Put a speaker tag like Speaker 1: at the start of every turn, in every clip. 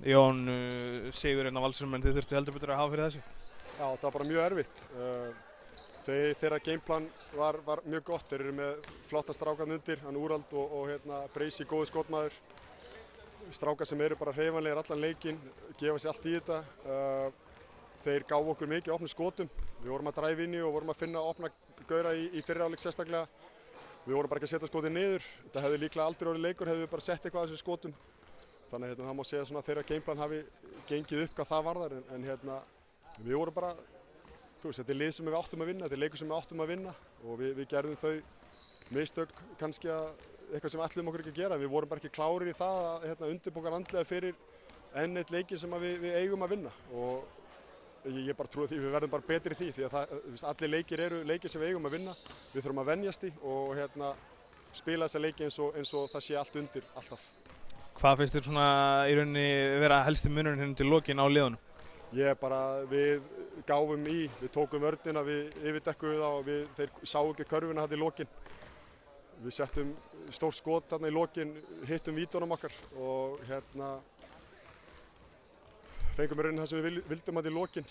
Speaker 1: Jón, sigurinn á Valsurum, en þið þurftu heldur betur að hafa fyrir þessu?
Speaker 2: Já, það var bara mjög erfitt. Þeirra gameplan var mjög gott. Þeir eru með flotta strákan undir, hann Úrald og Breysi, góður skotmaður. Strákar sem eru bara hreyfanlegir allan leikinn, gefa sér allt í þetta. Þeir gáfu okkur mikið opnum skotum. Við vorum að dræfa inn í og vorum að finna opna gaura í fyrri hálfleik sérstaklega. Við vorum bara ekki að setja skotið niður. Þetta hefði líklega aldrei orðið leikur hefði við bara sett eitthvað að þessum skotum. Þannig að það má segja svona að þeirra gameplan hafi gengið upp hvað það varðar en við vorum bara, þetta er lið sem við áttum að vinna, þetta er leikur sem við áttum að vinna og við gerðum þau mistök kannski eitthvað sem við ætluðum okkur ekki að gera. Við vorum bara ekki klárir í það að undirbúa andlega fyrir enn eitt leiki sem við eigum að vinna og ég bara trúi því við verðum bara betri í því að allir leikir eru leikir sem við eigum að vinna. Við þurfum að venjast því og spila þessa leiki eins og það sé allt undir alltaf.
Speaker 1: Hvað finnst þér svona í rauninni vera helsti munurinn hérna til lokin á liðunum?
Speaker 2: Við gáfum við tókum vörnina, við yfirdekkuðum það og þeir sáu ekki körfuna þarna í lokin. Við settum stórt skot þarna í lokin, hittum vítunum okkar og fengum í rauninni það sem við vildum þarna í lokin.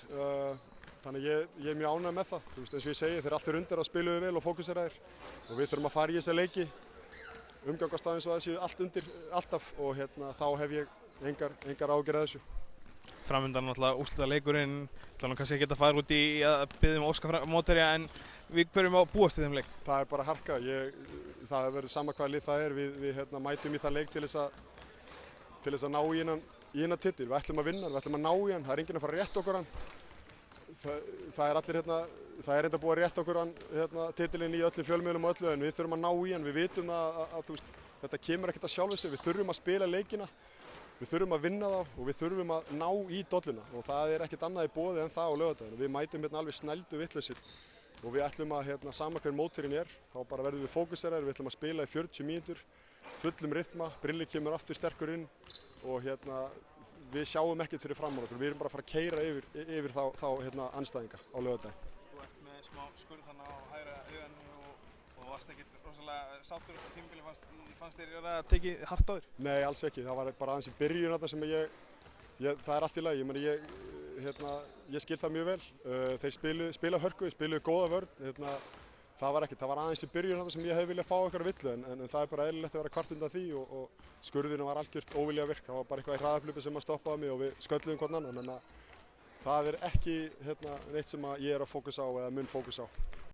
Speaker 2: Þannig ég er mjög ánægður með það. Eins og ég segi, þeir allir undir að spila við vel og fókuseraðir og við þurfum að fara í þessa leiki. Umgangast það eins og það séu allt undir alltaf og þá hef ég engar áhyggjur af þessu.
Speaker 1: Framundan náttúrulega úrslitaleikurinn, ætla kannski ekki að fara út í að biðja Óskar mótherja en við hverjum á búast í þeim leik?
Speaker 2: Það er bara harka. Það verður sama hvaða lið það er. Við mætum í það leik til þess að ná í hennan titil. Við ætlum að vinna hann, við ætlum að ná í hann. Það er enginn að fara að rétta okkur hann. Það er enda búið að rétta okkur hann titilinn í öllum fjölmiðlum og öllu en við þurfum að ná í hann. Við vitum að þetta kemur ekkert að sjálfu sig. Við þurfum að spila leikina. Við þurfum að vinna þá og við þurfum að ná í dolluna og það er ekkert annað í boði en það á laugardaginn. Við mætum alveg snældu vitlausir og við ætlum að sama hver mótherinn er, þá bara verðum við fókuseraðir, við ætlum að spila í 40 mínútur, fullum rytma, Brilli kemur aftur sterkur inn og við sjáum ekkert fyrir fram á okkur. Við erum bara að fara að keyra yfir þá andstæðinga á laugardaginn.
Speaker 1: Þú ert með smá skurð þarna á hægra auganu og varst ekkert rosalega sáttur eftir tímabili, fannst þér að tekið hart á þér?
Speaker 2: Nei, alls ekki. Það var bara aðeins í byrjun þarna sem það er allt í lagi. Ég skil það mjög vel. Þeir spila hörku, spiluðu góða vörn. Það var aðeins í byrjun þarna sem ég hefði viljað fá eitthvað villu en það er bara eðlilegt að vera kvart undan því og skurðinu var algjört óvilja virk. Það var bara eitthvað í hraðaflöpu sem stoppaði mig og við skölluðum hvern annan. Það er ekki neitt sem ég er að fókusa á eða mun fókusa á.